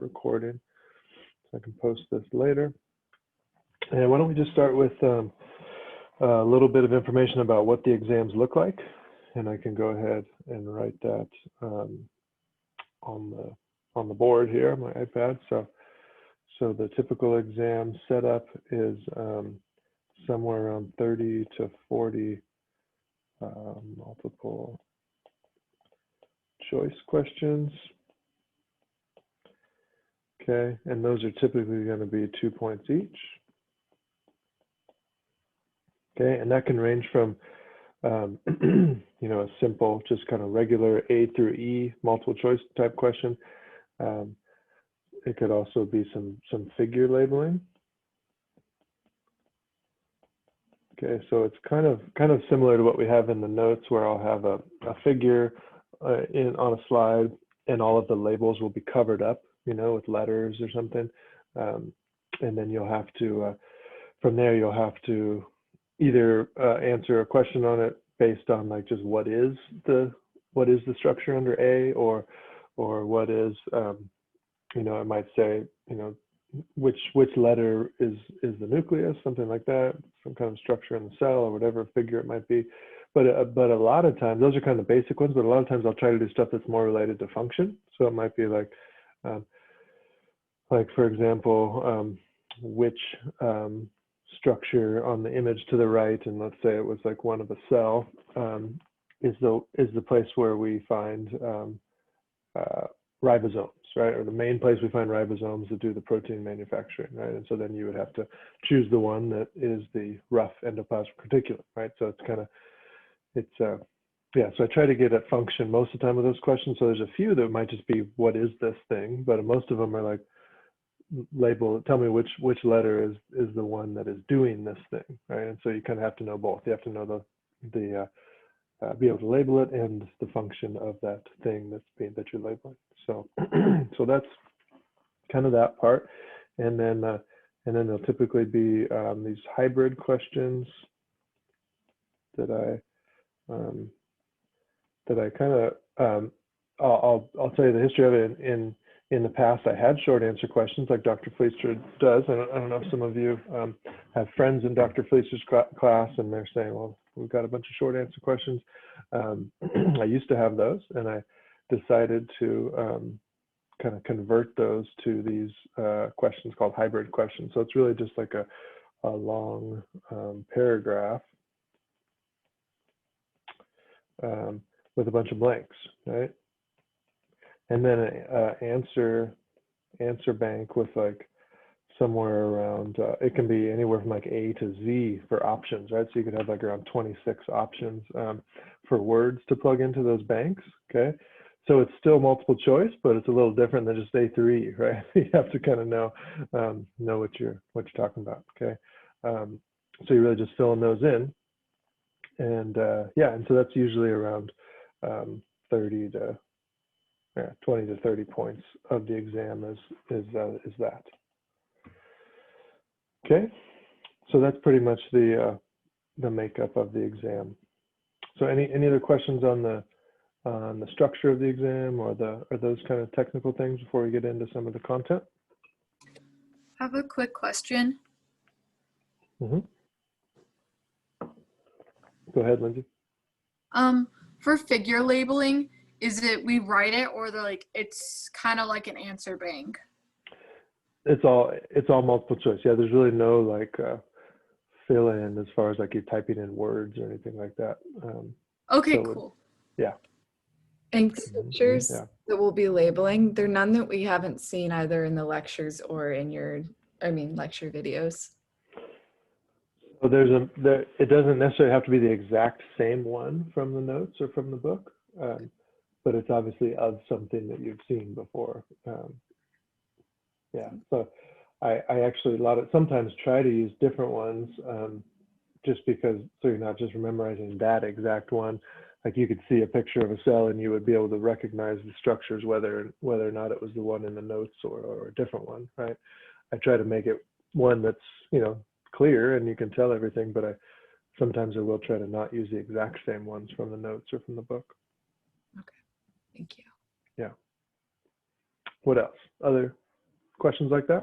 recording, so I can post this later. And why don't we just start with a little bit of information about what the exams look like, and I can go ahead and write that on the board here on my iPad. So the typical exam setup is somewhere around 30 to 40 multiple choice questions. Okay, and those are typically going to be 2 points each. Okay, and that can range from you know, a simple, just kind of regular A through E multiple choice type question. It could also be some figure labeling. Okay, so it's kind of similar to what we have in the notes, where I'll have a figure on a slide, and all of the labels will be covered up, you know, with letters or something, and then you'll have to from there you'll have to either answer a question on it based on like just what is the structure under A, or what is you know, it might say, you know, which letter is the nucleus, something like that, some kind of structure in the cell or whatever figure it might be. But a lot of times, those are kind of basic ones, but a lot of times I'll try to do stuff that's more related to function. So it might be like for example, which structure on the image to the right, and let's say it was like one of a cell, is the place where we find ribosomes, right? Or the main place we find ribosomes to do the protein manufacturing, right? And so then you would have to choose the one that is the rough endoplasmic reticulum, right? So it's kind of, yeah, so I try to get at function most of the time with those questions. So there's a few that might just be, what is this thing? But most of them are like, tell me which letter is the one that is doing this thing, right? And so you kind of have to know both. You have to know be able to label it and the function of that thing that you're labeling. So so that's kind of that part. And then there'll typically be these hybrid questions that I kind of I'll tell you the history of it. In the past, I had short answer questions like Dr. Fleischer does. I don't know if some of you have friends in Dr. Fleischer's class, and they're saying, well, we've got a bunch of short answer questions. I used to have those, and I decided to kind of convert those to these questions called hybrid questions. So it's really just like a long paragraph with a bunch of blanks, right? And then an answer bank with like somewhere around, it can be anywhere from like A to Z for options, right? So you could have like around 26 options for words to plug into those banks, okay? So it's still multiple choice, but it's a little different than just A through E, right? You have to kind of know what you're talking about, okay? So you really just filling those in, and yeah, and so that's usually around 20 to 30 points of the exam is that. Okay, so that's pretty much the makeup of the exam. So any other questions on the structure of the exam or those kind of technical things before we get into some of the content? I have a quick question. Mm-hmm. Go ahead, Lindsay. For figure labeling, is it we write it, or it's kind of like an answer bank? It's all multiple choice. Yeah, there's really no like fill in as far as like you're typing in words or anything like that. Okay, so cool. Yeah. And pictures that we'll be labeling, they're none that we haven't seen either in the lectures or in lecture videos. So it doesn't necessarily have to be the exact same one from the notes or from the book, but it's obviously of something that you've seen before. Yeah, so I actually sometimes try to use different ones just because, so you're not just memorizing that exact one. Like you could see a picture of a cell and you would be able to recognize the structures, whether or not it was the one in the notes or a different one, right? I try to make it one that's, clear and you can tell everything, but sometimes I will try to not use the exact same ones from the notes or from the book. Okay, thank you. Yeah. What else? Other questions like that?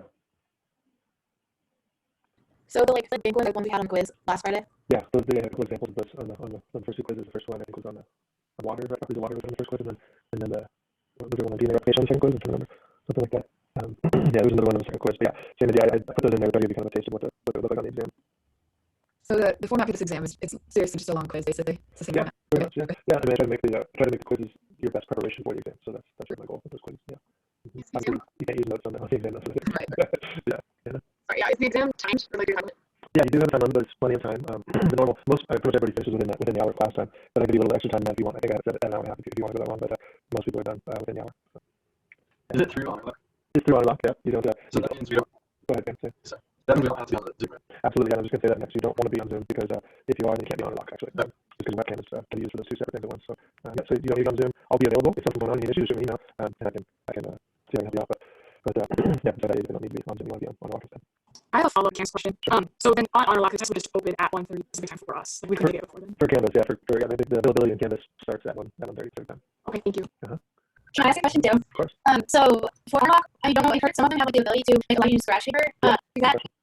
So the big ones, like ones we had on quiz last Friday. Yeah, those are the examples of this on the first two quizzes. The first one I think was on the water, right? Properties of water was on the first quiz, and then the what was the one on DNA replication on the second quiz? I'm trying to remember something like that. Yeah, there was another one on the second quiz, but yeah, same idea. I put those in there to give you kind of a taste of what they look like on the exam. So the format for this exam is it's seriously just a long quiz, basically. It's the same Yeah, format. pretty much. Yeah, yeah. I mean, I try to make the quizzes your best preparation for the exam. So that's really my goal with those quizzes. Yeah. Obviously, you can't use notes on the exam. Right. Yeah. Sorry, yeah, is the exam timed or like your time? Yeah, you do have a time limit, but it's plenty of time. The normal, pretty much everybody finishes within the hour of class time. But I give you a little extra time if you want. I think I have set it at an hour and a half if you want to go that long, but most people are done within the hour. So. Is it through Honor Lock? It's through Honor Lock, yeah. You don't. So that means we don't. Go ahead, Ben. Sorry. That means we don't have to be on the Zoom. Absolutely, yeah. I'm just going to say that next. You don't want to be on Zoom because if you are, then you can't be on Honor Lock actually. No. Because webcam is can be used for those two separate things at once. So yeah, so you don't need on Zoom. I'll be available if something's going on. You need issues, shoot me an email, and I can see if I can help you out. But yeah, so you don't need to be on Zoom. You want to be on Honor Lock instead. I have a follow-up Canvas question. So then on Honor Lock, the test would just open at 1:30 Pacific time for us. Like we can take it before then. For Canvas, yeah. For yeah, the availability in Canvas starts at 1:30 Pacific time. Okay, thank you. Can I ask a question too? Of course. So for Unlock, I don't know. I heard some of them have like the ability to allow you to scratch paper. Yeah.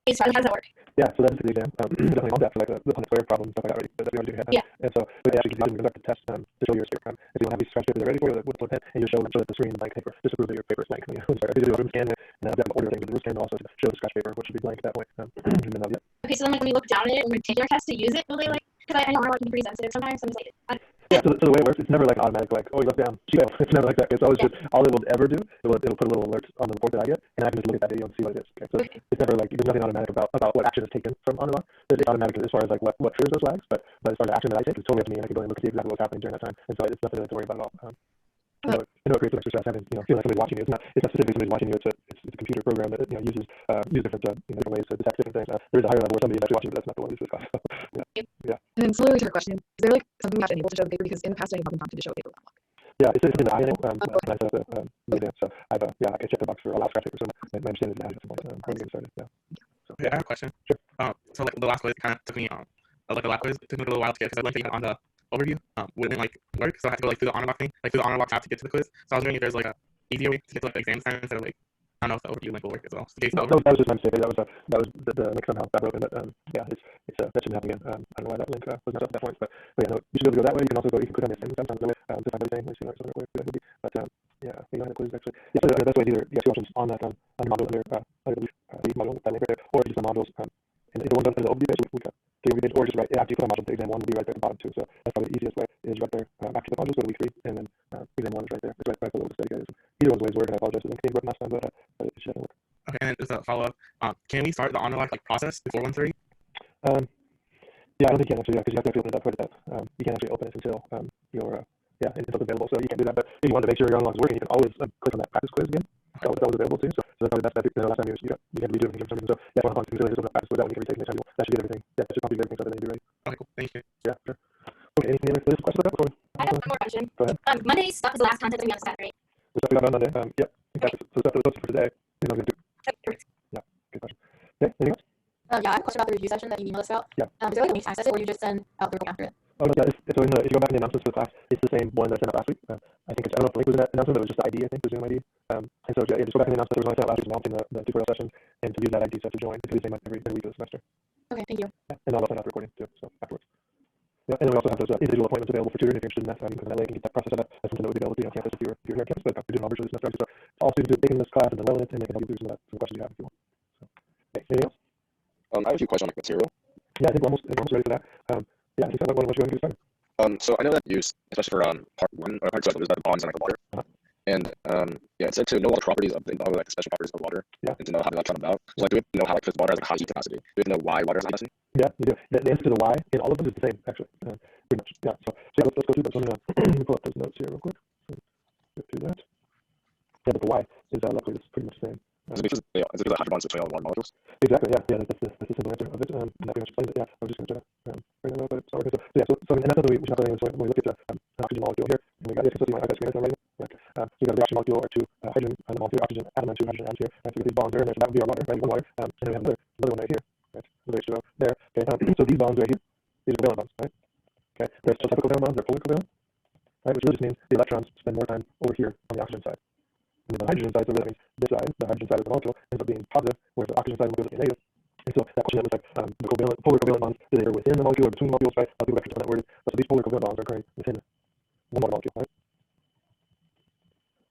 Is that how does that work? Yeah, so that's the exam. Definitely on that for like the Punnett square problem stuff like that already. But we already do have. Yeah. And so we actually can conduct the test to show your script. If you want to have these scratch papers ready for you with a pen, and you show the screen blank paper, just to prove that your paper is blank. Sorry, if you do a room scan, and I've got to order things with the room scan also to show the scratch paper, which should be blank at that point. And then that'll be it. Okay, so then like when we look down at it when we're taking our test to use it, will they like? Because I know Unlock can be pretty sensitive sometimes. So I'm just like, Yeah, so the way it works, it's never like an automatic like, oh, you look down, she failed. It's never like that. It's always just all it will ever do. It'll put a little alert on the report that I get, and I can just look at that video and see what it is. Okay, so it's never like there's nothing automatic about what action is taken from Honor Lock. It's automatic as far as like what triggers those flags, but as far as the action that I take, it's totally up to me, and I can go and look at exactly what's happening during that time, and so it's nothing to worry about at all. I know it creates some extra stress having feeling like somebody's watching you. It's not specifically somebody's watching you. It's a computer program that uses different ways to detect different things. There is a higher level where somebody's actually watching, but that's not the one we discussed. Yeah. And then slowly to her question, is there like something we have to enable to show the paper? Because in the past I have been prompted to show a paper with Unlock. Yeah, it's something that I enable when I set up the media. So I checked the box for allow scratch paper. So my understanding is that at some point when we get started. Yeah. So I have a question. Sure. So like the last quiz kind of took me like the last quiz took me a little while to get because I went on the overview wouldn't like work, so I had to go like through the Honor Lock thing, like through the Honor Lock tab to get to the quiz. So I was wondering if there's like a easier way to get to like the exam time instead of like I don't know if the overview link will work as well. So that was just my mistake. That was the link somehow got broken, but yeah, it's that shouldn't happen again. I don't know why that link was not up at that point, but yeah, no, you should be able to go that way. You can also go. You can click on the assignment sometimes to find everything. Let's see something where that would be. But yeah, you know the quiz actually. Yeah, so the best way is either you have two options on that on the module under the module that link right there, or if you just the modules and the ones under the overview page we got the overview page, or just right after you click on module, the exam one will be right there at the bottom too. So that's probably the easiest way is right there after the modules go to week 3, and then exam 1 is right there. It's right below the study guide. Either one's ways work, and I apologize for the link being broken last time, but it should work. Okay, and then just a follow up. Can we start the Honor Lock like process before 1:30? Yeah, I don't think you can actually, because you have to open it up for that. You can't actually open it until until it's available. So you can't do that. But if you want to make sure your Honor Lock is working, you can always click on that practice quiz again. That was available too. So that's probably the best. I think the last time you had to redo everything for some reason. So yeah, Honor Lock is really just open that practice quiz. That one you can retake next time. That should get everything. Yeah, that should probably get everything started and be ready. Okay, cool. Thank you. Yeah, sure. Okay, anything other questions about that before we? I have one more question. Go ahead. Monday's stuff is the last content that we have to set, right? The stuff we got on Monday. Yeah, exactly. So the stuff that was posted for today. You know, good question. Okay, anything else? Yeah, I have a question about the review session that you emailed us about. Yeah. Is there like a link to access it, or you just send out the report after it? Oh, no, yeah. So if you go back in the announcements for the class, it's the same one that I sent out last week. I think I don't know if the link was in that announcement, but it was just the ID, I think, the Zoom ID. And so yeah, just go back in the announcement. There was one I sent out last week announcing the tutorial sessions, and to use that ID set to join. It's the same every week of the semester. Okay, thank you. Yeah, and I'll also send out the recording too, so afterwards. Yeah, and then we also have those individual appointments available for tutoring if you're interested in that. You can click on that link and get that process set up. That's something that would be available to you on campus if you're here on campus, but we're doing all virtually this semester. So all students are taking this class and they're relevant, and they can help you through some questions you have if you want. So, okay, anything else? I have a few questions on like material. Yeah, I think we're almost ready for that. Yeah, I think so. What you want to get started? So I know that use, especially for part 1 or part 2, there's like the bonds and like the water. And yeah, it said to know all the properties of the like the special properties of water. Yeah. And to know how they like come about. So like, do we know how like because water has like high heat capacity? Do we know why water has high capacity? Yeah, you do. The answer to the why in all of them is the same, actually. Pretty much. Yeah. So yeah, let's go through this. Let me pull up those notes here real quick. Get through that. Yeah, but the why is luckily it's pretty much the same. Is it because the hydrogen bonds between all the water molecules? Exactly. Yeah. That's the simple answer of it. And that pretty much explains it. Yeah. I was just going to try to bring that up, but sorry. So yeah. So and that's something we should not when we look at an oxygen molecule here. And we got so I've got screen already. Okay. So you got the oxygen molecule or 2 hydrogen and the molecule oxygen atom and 2 hydrogen atoms here. And so we get these bonds there, and that would be our water, right? One water. And then we have another one right here. Right. Another H2O there. Okay. So these bonds right here, these are covalent bonds, right? Okay. They're typical covalent bonds. They're polar covalent, right? Which really just means the electrons spend more time over here on the oxygen side. And then the hydrogen side, so that means this side, the hydrogen side of the molecule, ends up being positive, whereas the oxygen side of the molecule is negative. And so that question that was like the polar covalent bonds, is either within the molecule or between molecules, right? A lot of people actually that word. But so these polar covalent bonds are occurring within one water molecule, right?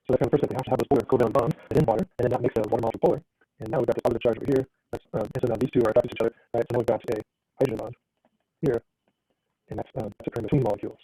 So that's kind of the first step. We have to have those polar covalent bonds within water, and then that makes the water molecule polar. And now we've got this positive charge over here. That's, and so now these two are attracted to each other, right? So now we've got a hydrogen bond here, and that's occurring between molecules.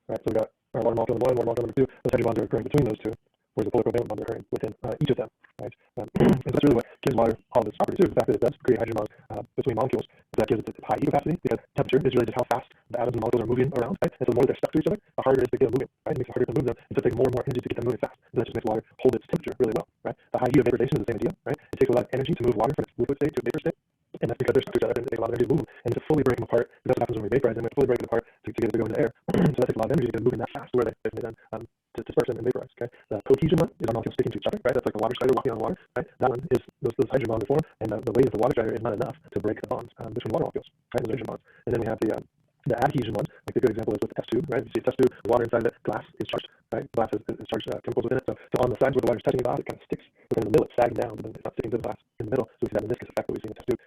Right, so we got our water molecule number 1, water molecule number 2. Those hydrogen bonds are occurring between those two, whereas the polar covalent bonds are occurring within each of them. Right, and so that's really what gives water all of its properties too. The fact that it does create hydrogen bonds between molecules, that gives it its high heat capacity, because temperature is really just how fast the atoms and molecules are moving around. Right, and so the more they're stuck to each other, the harder it is to get them moving. Right, it makes it harder to move them, and so it takes more and more energy to get them moving fast. And that just makes water hold its temperature really well. Right, the high heat of vaporization is the same idea. Right, it takes a lot of energy to move water from its liquid state to a vapor state. And that's because they're stuck to each other, and it takes a lot of energy to move them. And to fully break them apart, that's what happens when we vaporize them. We have to fully break them apart to get it to go into the air. So that takes a lot of energy to get them moving that fast, where they then to disperse and vaporize. Okay, the cohesion one is our molecules sticking to each other. Right, that's like a water strider walking on water. Right, that one is those hydrogen bonds form, and the weight of the water strider is not enough to break the bonds between water molecules. Right, those hydrogen bonds. And then we have the adhesion ones. Like the good example is with the test tube. Right, you see a test tube, the water inside of it, glass is charged. Right, glass is charged chemicals within it. So on the sides where the water is touching the glass, it kind of sticks. But in the middle, it's sagging down, but it's not sticking to the glass in the middle. So we see that meniscus effect that we see in the test tube.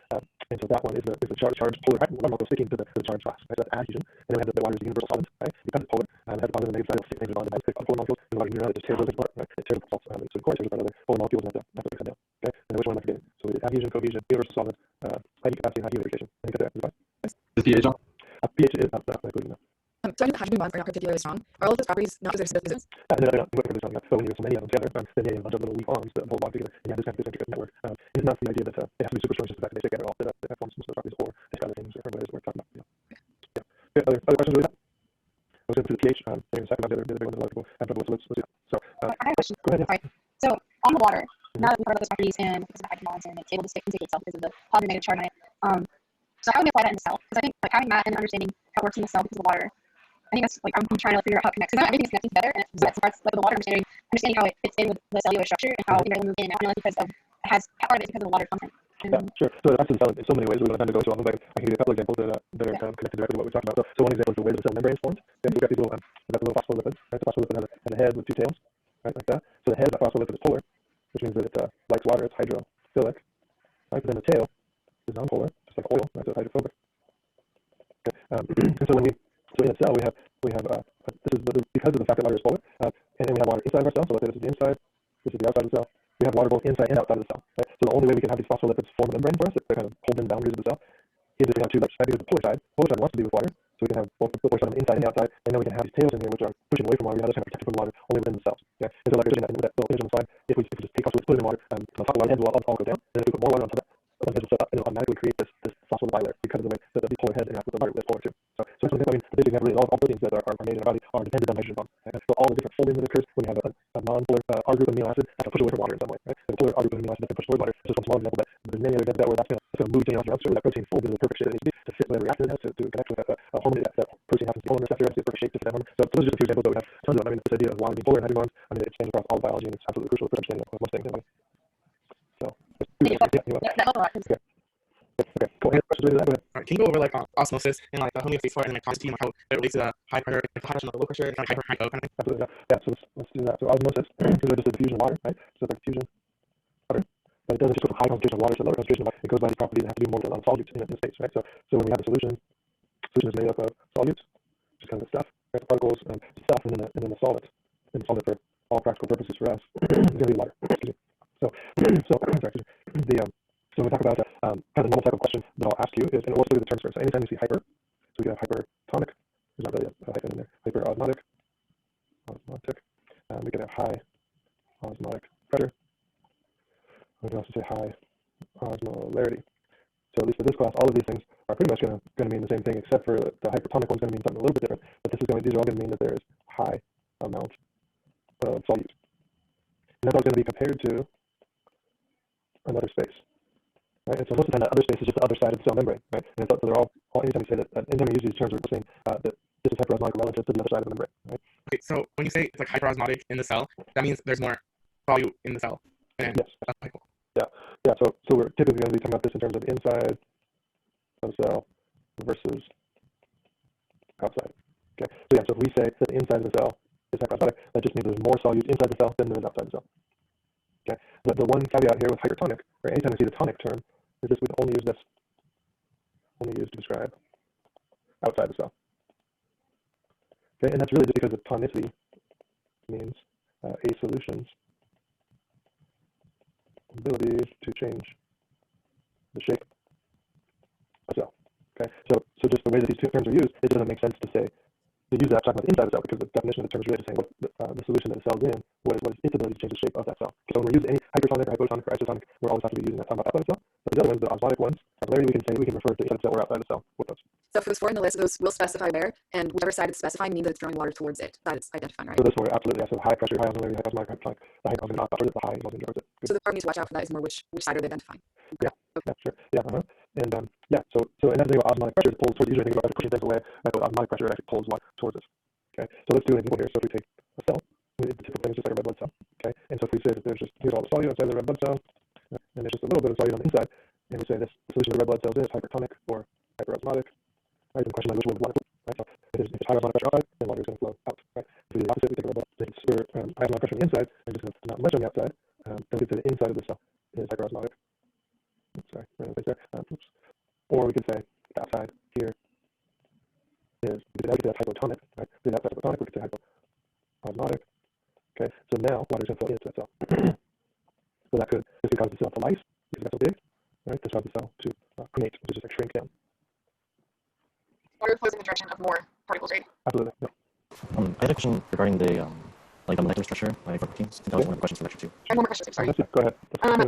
And so that one is the charged polar water molecule sticking to the charged glass. Right, so that's adhesion. And then we have the water is a universal solvent. Right, because it's polar, it has a positive and negative side. It'll stick things around the polar molecules. And the water it just tears those apart. Right, it tears the salts. So of course, there's other polar molecules and have to break them down. Okay, and then which one am I forgetting? So we did adhesion, cohesion, universal solvent, high heat capacity, and high heat vaporization. I think that's fine. Is pH on? pH is not included now. So I know the hydrogen bonds are not particularly strong. Are all of those properties not because they're synthetized? No, so when you have so many of them together, then you have a bunch of little weak bonds that hold bond together, and you have this kind of intricate network. It's not the idea that it has to be super strong, just the fact that they stick together all that forms most of the properties, or it's got other things or what it is we're talking about. Yeah. Okay, other questions with that? I was going through the pH, in a second about the other big ones that a lot of people have trouble with, so let's do that. So, I have a question. go ahead. Yeah. Sorry. So on the water, now that we've heard about those properties and because of the hydrogen bonds and it's able to stick into itself because of the positive and negative charge on it, so how would we apply that in the cell? Because I think like having that and understanding how it works in the cell because of the water, I think that's like I'm trying to figure out how it connects. Because not everything's connecting together, and it's some parts like the water understanding how it fits in with the cellular structure and how it'll move in and out because of it has part of it because of the water content. Yeah, sure. So it acts in the cell in so many ways. We don't have time to go into all of them, but I can give you a couple examples that are kind of connected directly to what we talked about. So one example is the way the cell membrane is formed. Okay, so we've got these little, phospholipids. Right? The phospholipid has a head with two tails, right, like that. So the head of the phospholipid is polar, which means that it likes water. It's hydrophilic. Right, but then the tail is nonpolar, just like oil. Right, so it's hydrophobic. Okay, and so in a cell we have this is because of the fact that water is polar, and we have water inside of our cell. So let's say this is the inside, this is the outside of the cell. We have water both inside and outside of the cell. Right? So the only way we can have these phospholipids form a membrane for us, that kind of hold in boundaries of the cell, is if we have two layers. Right? Because the polar side wants to be with water, so we can have both the polar side on the inside and the outside, and then we can have these tails in here which are pushing away from water. We have those kind of protected from water only within the cells. Okay? And so like you're seeing that little image on the slide, if we just take off put it in water, the top of the water heads will all go down, and if we put more water on top of one head will set up, and it'll automatically create this phospholipid bilayer because of the way that the polar heads interact with the water with polar too. So that's something. I mean, the basic example is all proteins that are made in our body are dependent on hydrogen bonds. Right? So all the different folding that occurs when you have a non-polar R group amino acid has to push away from water in some way. Right? So the polar R group amino acid that can push toward water is just one small example, but there's many other examples where that's going to move DNA around where that protein folds into the perfect shape that it needs to be to fit whatever reaction it has to connect with a hormone that protein happens to be hormone receptor, has to be a perfect shape to fit that hormone. So those are just a few examples that we have tons of them. I mean, this idea of water being polar and hydrogen bonds, I mean, it extends across all of biology, and it's absolutely crucial for understanding of most things in the body. So, That helped a lot. okay, cool. Any questions related to that? Go ahead. Alright, can you go over like osmosis and like the homeostasis part and like quantity and like how it relates to the high pressure, like the high pressure and the low pressure, and like hypo kind of thing? Absolutely. Yeah. So let's do that. So osmosis is just the diffusion of water, right? So it's like diffusion of water, but it doesn't just go from high concentration of water to lower concentration of water. It goes by these properties that have to do more with solutes in space, right? So when we have a solution is made up of solutes, just kind of stuff, right? The particles and stuff, and then the solid. And the solid for all practical purposes for us is going to be water. So So when we talk about kind of the normal type of question that I'll ask you is, and we'll look at the terms first. So anytime you see hyper, so we can have hypertonic. There's not really a hyphen in there. Hyperosmotic. We can have high osmotic pressure. We can also say high osmolarity. So at least for this class, all of these things are pretty much going to mean the same thing, except for the hypertonic one's going to mean something a little bit different. But these are all going to mean that there is high amount of solute. And that's all going to be compared to another space. Right? And so most of the time, that other space is just the other side of the cell membrane, right? And so they're all anytime we say that, anytime we use these terms, we're saying that this is hyperosmotic relative to the other side of the membrane, right? Okay, so when you say it's like hyperosmotic in the cell, that means there's more solute in the cell. And yes. That's cool. Yeah. So we're typically going to be talking about this in terms of inside of the cell versus outside. Okay. So yeah. So if we say that the inside of the cell is hyperosmotic, that just means there's more solute inside the cell than there is outside the cell. Okay. The one caveat here with hypertonic, or anytime I see the tonic term, is this would only use this, only used to describe outside the cell. Okay, and that's really just because of tonicity means a solution's ability to change the shape of a cell. Okay, so just the way that these two terms are used, it doesn't make sense to say to use that talking about the inside of the cell, because the definition of the term is really just saying what the solution that the cell's in, what is its ability to change the shape of that cell. So when we're using any hypertonic or hypotonic or isotonic, we're always have to be using that talking about outside the cell. But the other ones, the osmotic ones, similarly, we can refer to inside the cell or outside the cell with those. So for those four in the list, those will specify where, and whichever side it's specifying means that it's drawing water towards it. That it's identifying, right? So this one, absolutely, yeah. So high pressure, high osmolarity, high osmotic, hypotonic. The high osmolarity, not towards it, the high osmolarity towards it. Good. So the part we need to watch out for that is more which side are they identifying. Yeah. Okay. Yeah, sure. Yeah. And yeah. So another thing about osmotic pressure, it pulls towards. Usually, I think about pushing things away. With osmotic pressure, it actually pulls water towards us. Okay. So let's do an example here. So if we take a cell, the typical thing is just like a red blood cell. Okay. And so if we say that there's just here's all the solute inside the red blood cell, and there's just a little bit of solute on the inside, and we say this solution of the red blood cells is hypertonic or hyperosmotic. Right. The question is which way we want to flow. Right. So if it's high osmotic pressure outside, then water is going to flow out. Right. If we do the opposite, we take a red blood, it's high osmotic pressure on the inside, and just not much on the outside. Then we say the inside of the cell is hyperosmotic. Sorry, there. Oops. Or we could say the outside here is, we could say that's hypotonic, right? So the outside hypotonic, we could say hypoosmotic. Okay, so now water is going to flow into that cell. So this could cause the cell to lyse, because that's so big, right? This causes the cell to pronate, which is just like shrink down. Water flows in the direction of more particles, right? Absolutely, yeah. I had a question regarding the molecular structure for proteins. I think that was one of the questions for lecture 2. I have one more question. Sorry. Go ahead.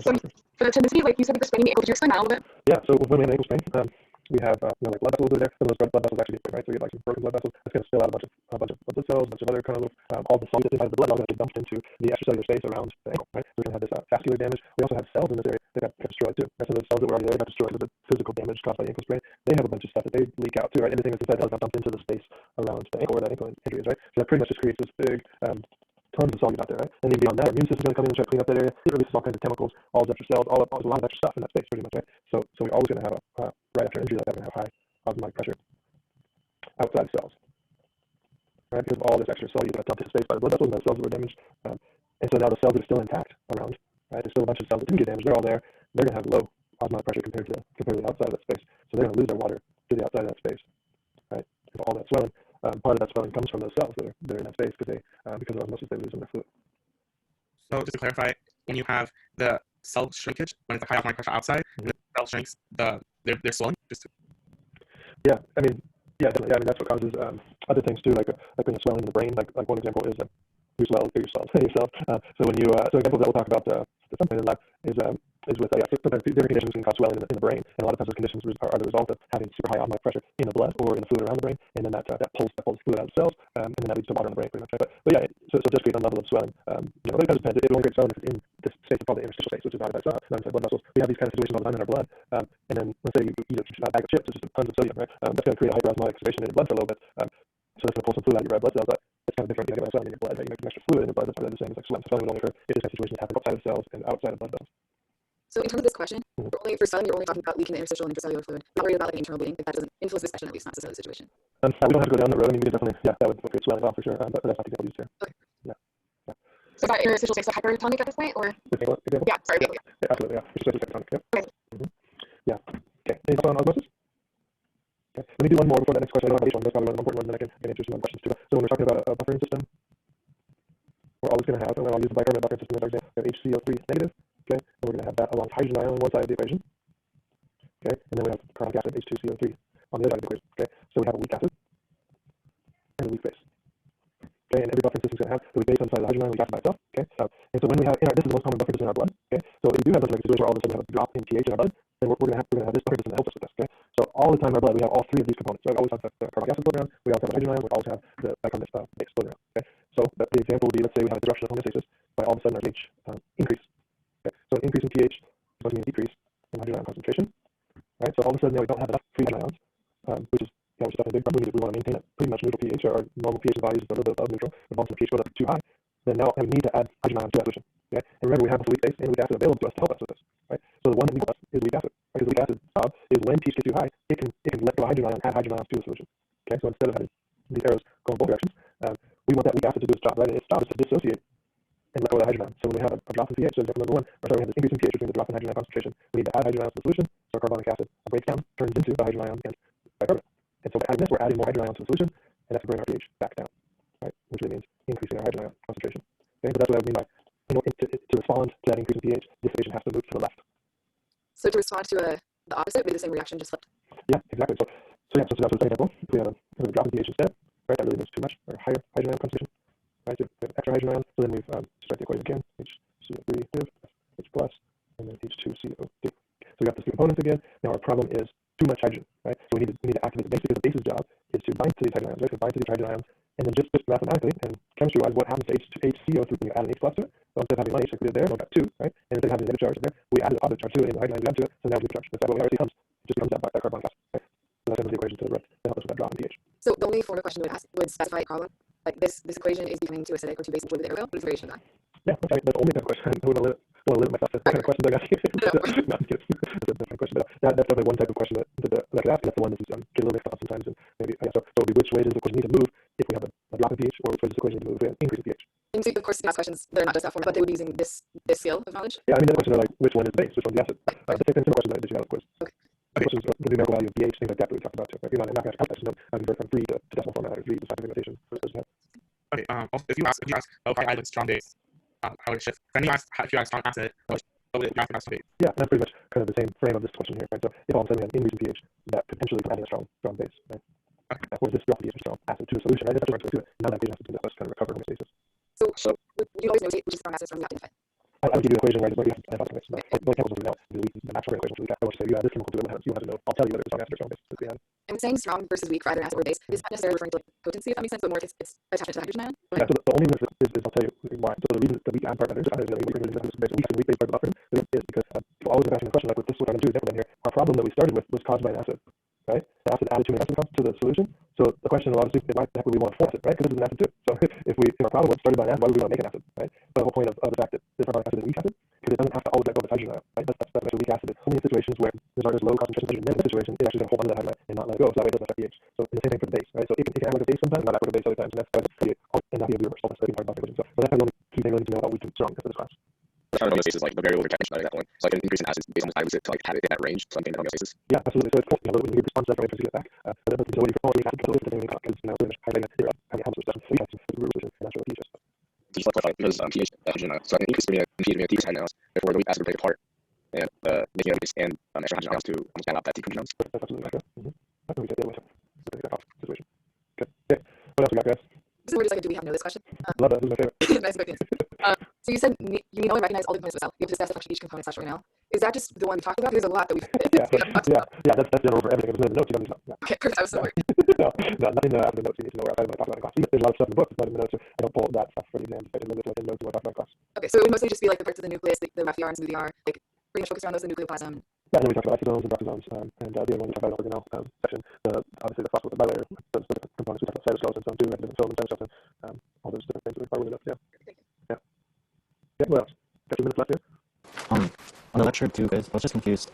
So for the tendency, like you said with the spinning ankle, could you explain that a little bit? Yeah, so when we have an ankle sprain, we have like blood vessels over there. Some of those blood vessels actually get, right? So we get like some broken blood vessels. That's going to spill out a bunch of blood cells, a bunch of other kind of all the solute inside of the blood all going to get dumped into the extracellular space around the ankle, right? So we're going to have this vascular damage. We also have cells in this area that got destroyed too. Right? Some of the cells that were already there got destroyed with the physical damage caused by the ankle sprain. They have a bunch of stuff that they leak out too, right? Anything that's inside cells got dumped into the space around the ankle where that ankle injury is, right? So that pretty much just creates this big tons of solute out there, right? And then beyond that, immune system's going to come in and try to clean up that area. It releases all kinds of chemicals, all those extra cells, there's a lot of extra stuff in that space, pretty much, right? So we're always going to have right after injury like that, we're going to have high osmotic pressure outside cells, right? Because of all this extra solute that got dumped into space by the blood vessels and the cells that were damaged. And so now the cells that are still intact around, right? There's still a bunch of cells that didn't get damaged. They're all there. They're going to have low osmotic pressure compared to the outside of that space. So they're going to lose their water to the outside of that space, right? Because all that swelling. Part of that swelling comes from those cells that are in that space because of osmosis they lose some of their fluid. So just to clarify, when you have the cell shrinkage, when it's like high osmotic pressure outside, and the cell shrinks, they're swelling. Yeah, I mean, definitely. I mean, that's what causes other things too, like when you're swelling in the brain. Like one example is you swell yourself. So when you so examples that we'll talk about at some point in the lab is with sometimes different conditions can cause swelling in the brain, and a lot of times those conditions are the result of having super high osmotic pressure in the blood or in the fluid around the brain, and then that pulls fluid out of the cells, and then that leads to water in the brain, pretty much. Right? But yeah, so just based on level of swelling, it kind of depends. It only creates swelling if it's in this state called the interstitial space, which is not inside blood vessels. We have these kind of situations all the time in our blood, and then let's say you eat a bag of chips, it's just tons of sodium, right? That's going to create a hyperosmotic situation in your blood for a little bit. So that's going to pull some fluid out of your red blood cells, but it's kind of different. You get swelling in your blood, right? You make some extra fluid in your blood. That's why they're the same as like swelling. So swelling would only occur if this kind of situation happens outside of cells and outside of blood cells. So in terms of this question, for swelling, you're only talking about leaking the interstitial and intracellular fluid. Not worried about like internal bleeding. If that doesn't influence this section, at least not necessarily the situation. We don't have to go down the road. I mean, we can definitely, that would create swelling off for sure. But that's not the example used here. Okay. Yeah. So is that interstitial space hypertonic at this point, or? Example? Yeah. Sorry. Yeah, absolutely. Yeah. It's hypertonic. Yeah. Okay. Yeah. Okay. Anything else on osmosis? Okay. Let me do one more before the next question. I don't have each one. That's probably one of the important ones. Then I can answer some other questions too. So when we're talking about a buffering system, we're always going to have, and I'll use the bicarbonate buffering system as our example. We have HCO3 negative. Okay, and we're going to have that along with hydrogen ion on one side of the equation. Okay, and then we have carbonic acid H2CO3 on the other side of the equation. Okay, so we have a weak acid and a weak base. Okay, and every buffering system is going to have the weak base on the side of the hydrogen ion, weak acid by itself. Okay, and so when we have this is the most common buffering system in our blood. Okay, so if we do have this like situation where all of a sudden we have a drop in pH in our blood, then we're going to have this buffering system that helps us with this. Okay, so all the time in our blood we have all three of these components. So we always have the carbonic acid floating around, we always have the hydrogen ion, we always have the bicarbonate base floating around. Okay, so the example would be, let's say we have a disruption of homeostasis by all of a sudden our pH increase. Okay, so an increase in pH is going to mean a decrease in hydrogen ion concentration. Right, so all of a sudden now we don't have enough free hydrogen ions, which is definitely a big problem. We want to maintain a pretty much neutral pH, or our normal pH in bodies is a little bit above neutral. If once the pH goes up too high, then now we need to add hydrogen ions to that solution. Okay, and remember we have the weak base and weak acid available to us to help us with this. Right, so the one that we help us is weak acid. Right, because weak acid job is when pH gets too high, it can let go of hydrogen ion and add hydrogen ions to the solution. Okay, so instead of having these arrows going both directions, we want that weak acid to do its job, right? And its job is to dissociate and let go of the hydrogen ion. So when we have a drop in pH, so example number 1, or sorry, we have this increase in pH between the drop in hydrogen ion concentration, we need to add hydrogen ions to the solution, so carbonic acid breaks down, turns into the hydrogen ion and bicarbonate. And so by adding this, we're adding more hydrogen ions to the solution, and that's to bring our pH back down, right? Which really means increasing our hydrogen ion concentration. Okay, so that's what I mean by, to respond to that increase in pH, dissociation has to move to the left. So to respond to the opposite, would be the same reaction, just flipped. Yeah, exactly. So that's the same example. If we have a drop in pH instead, right, that really means too much or higher hydrogen ion concentration, right? So we have extra hydrogen ions. So then we've start the equation again. HCO3 div, H plus, and then H2CO2. So we got the three components again. Now our problem is too much hydrogen, right? So we need to activate the base because the base's job is to bind to these hydrogen ions, right? So bind to these hydrogen ions, and then just mathematically and chemistry-wise, what happens to HCO3 when you add an H plus to it? Well, instead of having one H like we did there, we've got 2, right? And instead of having a negative charge there, we added a positive charge to it, and the hydrogen ions add to it, so now we have a charge. That's what we already comes. It just becomes that carbonic acid, right? So that's the equation to the right that helps us with that drop in pH. So the only form of question would specify a problem. Like this equation is becoming too acidic or too basic with the air wheel. What is the variation of that? Yeah, okay. That's only that question. I don't want to limit myself to what kind of questions I got. No, I'm kidding. That's a different question, but that's definitely one type of question that I could ask. That's the one that is get a little mixed up sometimes, and maybe so it would be which way does the equation need to move if we have a drop in pH, or which way does the equation need to move if we have an increase in pH? And so, of course, you can ask questions that are not just that format, but they would be using this scale of knowledge. Yeah, I mean, the questions are like which one is the base, which one's the acid. The same question that you got, of course. Okay. The questions are the numerical value of pH, things like that we talked about too. Right? You're not going to complex them. I'm free to decimal format or free to scientific notation. Okay. Also, if you ask, oh, if I add strong base, how would it shift? Then you ask if you add strong acid, what would it strong base? Yeah, that's pretty much kind of the same frame of this question here, right? So if all of a sudden we have increase in pH, that potentially from adding a strong base, right? Okay. Or this drop in pH or strong acid to a solution, right? That's what we're going to do. Now that pH has to do that, let's kind of recover from its basis. So would you always notate which is strong acid, strong reactant? I would give you an equation where you have to add mix. Like chemicals we know, the natural equation. So I would say you add this chemical to it, you have to know. I'll tell you whether it's strong acid or strong base. That's the end. And saying strong versus weak for either acid or base is not necessarily referring to like potency, if that makes sense, but more it's attached to the hydrogen ion. Yeah, so the only difference is I'll tell you why. So the reason the weak ion part matters, I don't know, weak base part of the buffering is because people always asking the question like with this, what I'm going to do example down here, our problem that we started with was caused by an acid, right? The acid added too many acid to the solution. So the question obviously is why the heck would we want to force it, right? Because it's an acid too. So if our problem was started by an acid, why would we want to make an acid, right? But the whole point of the fact that this carbonic acid is a weak acid, because it doesn't have to always let go of its hydrogen ion, right? That's a weak acid. It's only in situations where there's low concentration hydrogen in the situation, it actually is going to hold onto that hydrogen ion and not let it go. So that way it doesn't affect pH. So it's the same thing for the base, right? So it can act like a base sometimes, not act like a base other times, and that's and not be a reverse. So that's part of the equation. So that's kind of the only key thing we need to know about weak and strong for this class. The kind of homeostasis, like the variable we mentioned at that point. So like an increase in acids based on the dilutes it to like have it in that range. So I'm thinking homeostasis. Yeah, absolutely. So it's cool. When you respond to that, you get back. But then when you perform, you have to look at the thing because now it's highlighting it. How many helps with stuff. So you have to resolution, and that's what pH is. So just like clarify because pH hydrogen ions. So I can increase the pH of decrease hydrogen ions before the weak acid would break apart and making it and extra hydrogen ions to almost balance out that decrease ions. That's absolutely right. I think we get the other way. Situation. Good. Okay. What else we got, guys? This is where just like, do we have to know this question? Love that. This is my favorite. Nice quick answer. So you said you need only recognize all the components of the cell. You have to assess the function of each component / now. Is that just the one we talked about? There's a lot that we've yeah. That's general for everything. If there's no notes, you don't need to know. Yeah. Okay, perfect. I was so worried. no, nothing out of the notes you need to know outside of what I talked about in class. There's a lot of stuff in the book, but not in the notes. So I don't pull that stuff for the exam. I just remember the notes of what I talked about in class. Okay, so it would mostly just be like the parts of the nucleus, the rough yarn, smooth yarn, like pretty much focused around those, the nucleoplasm. Yeah, and then we talked about exosomes and peroxisomes, and the other one we talked about in the organelle section. Obviously the phospholipid bilayer, those different components. We talked about cytoskeletons, some two, and different film and cytoskeleton, all those different things that we probably know. Yeah. What else? Got 2 minutes left here. On the lecture 2 quiz, I was just confused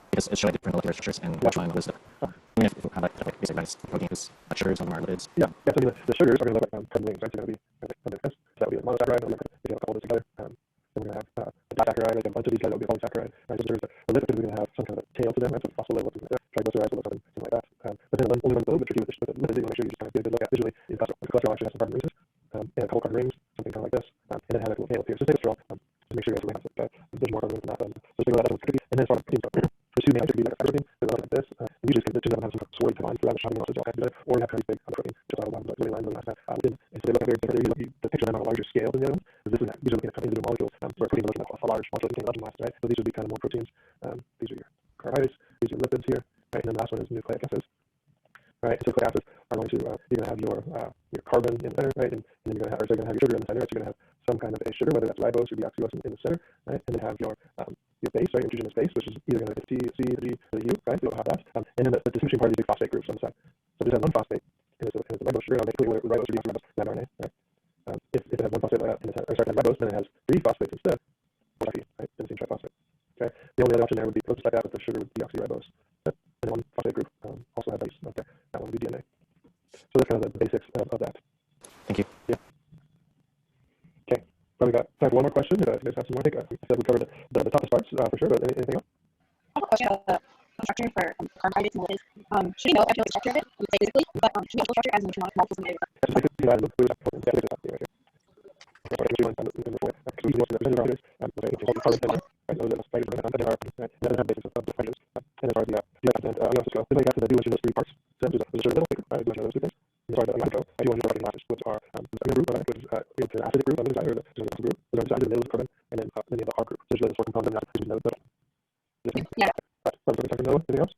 because it showed different molecular structures and which one was the. I mean, if we have like basic rice protein, because sugars, some of them are lipids. Yeah. So I mean, the sugars are going to look like carbon rings, right? So they're going to be like this. So that would be like monosaccharide, or we have a couple of those together. Then we're going to have a disaccharide, like a bunch of these guys that will be polysaccharide. Right? So the lipids are going to have some kind of a tail to them, right? So phospholipid, triglycerides, will look something like that. But then only one's a little bit tricky with the lipids that you want to make sure you just kind of get a good look at visually is cholesterol actually has some carbon rings, and a couple carbon rings, something kind of like this, and then have a little tail up here. So take a straw, just make sure you guys really have it. Okay? There's more carbon rings than that. So think about that one's tricky. And then as far as protein goes, there's 2 main types. Like a protein, they're like this. Usually the 2 of them have some kind of swirly lines throughout the shopping also all kinds of or you have kind of big protein, just out of lines, really lines really nice. And so they look very different. They usually the picture of them on a larger scale than the other ones. This is usually looking at individual molecules, where protein is looking at a large molecule that contains large, right? So these would be kind of more proteins. These are your carbohydrates. These are lipids here, right? And then the last one is nucleic acids. Right, so nucleic acids are going to you're going to have your carbon in the center, right, and then you're going to have your sugar in the center. So you're going to have some kind of a sugar, whether that's ribose or deoxyribose in the center, right, and then have your base, right, your introgenous base, which is either going to be the T, C, the G, or the U, right. So you'll have that, and then the distinguishing part of these big phosphate groups on the side. So this has one phosphate, and it's a ribose sugar. I'll make clear whether ribose or deoxyribose in that RNA, right. If it has one phosphate like that, and it has ribose, then it has 3 phosphates instead, or right, then it's triphosphate. Okay. The only other option there would be just like that with the sugar with deoxyribose. And one phosphate group also has base. Okay, that one would be DNA. So that's kind of the basics of that. Thank you. Yeah. we got time for one more question. If you guys have some more, I think I said we covered the toughest parts for sure, but anything else? I have a question about the structure for carbohydrates and lipids. Should we know the structure of it? We would say physically, but should we know the structure as in multiple similarities? That's just basically divided into right here. That's what I'm doing in the way. We use most of the representative right? Right, so that's right, and then our right, and then have basis of the factors. And as far as the content, we also go. Then we got to the do mention those three parts. So there's a middle figure, right? Do mention those two things. As far as the go, I do want to know about the masters, which are the amino group, right, which is it's an acidic group on the side, or the acid group. There's an acid in the middle of the carbon, and then you have the R group. So there's really the four components of the acid, which is the Yeah. Anything else?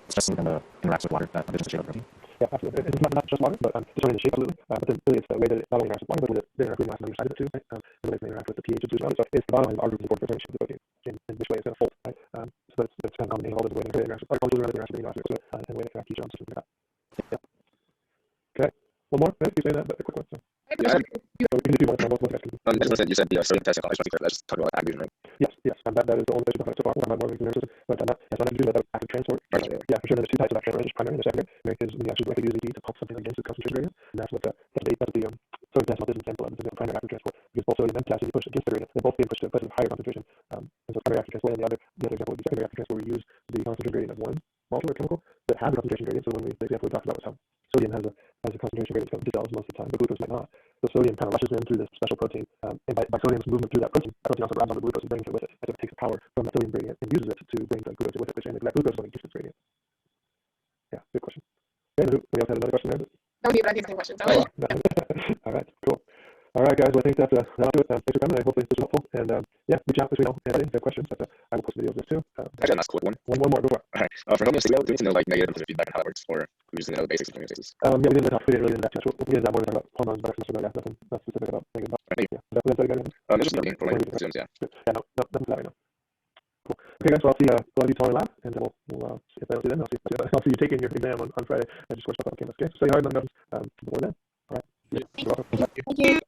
It's just something that interacts with water that envisions the shape of the protein. Yeah, absolutely. It's not just water, but determining the shape, absolutely. But then really it's the way that it not only interacts with water, but with the interacting mass on the other side of it too, right? And the way they interact with the pH as well. So it's the bottom line of our group is important for the shape of the protein and which way it's going to fold, right? So that's kind of combination of all the way it interacts with molecules around it, interacts with the amino acids, and the way it interacts with each other, something like that. Yeah. Okay. One more, right? You say that, but a quick one. So. Yeah, So we can do two more. Both guys can. I just listened. You said the sodium potassium. I just want to be clear. Let's talk about active, right? Yes. That is the only place we've got so far. We're talking about more nervous system, but that's not to do with active transport. Right. Yeah, for sure. There's two types of active transport. There's primary and there's secondary. Primary is when you actually directly use ATP to pump something against its concentration gradient, and that's what the sodium potassium is an example of. It's a primary active transport because both sodium and potassium you push against the gradient. They're both being pushed to a place of higher concentration. And so primary active transport, and the other example would be secondary active transport, where we use the concentration gradient of one molecule or chemical that has a concentration gradient. So when the example we talked about was how sodium has a concentration gradient to cells most of the time, but glucose might not. So sodium kind of rushes in through this special protein, and by sodium's movement through that protein also grabs on the glucose and brings it with it. And so it takes the power from the sodium gradient and uses it to bring the glucose with it, which that glucose is what gives its gradient. Yeah, good question. Yeah, we also had another question there. That would be, but I think the same question. So. All right, cool. All right, guys. Well, I think that'll do it. Thanks for coming. Hopefully this was helpful. And yeah, reach out if you know anybody if you have questions. But I will post videos of this too. Actually, that's a quick one. One more. Go for it. All right. For homeostasis, do we need to know like negative and positive feedback and how that works, or we just need to know the basics of homeostasis? Yeah, we didn't really into that too much. We did that more to talk about hormones, but nothing specific about negative. Yeah, that's Just nothing for my consumes, yeah. Yeah, no, nothing that I know. Cool. Okay, guys. So I'll see a lot of you tomorrow in lab, and then we'll see if I don't see them. I'll see you taking your exam on Friday. I just watched my campus. Okay, so stay hard on the before then. All right. Yeah. You're welcome. Thank you. Thank you.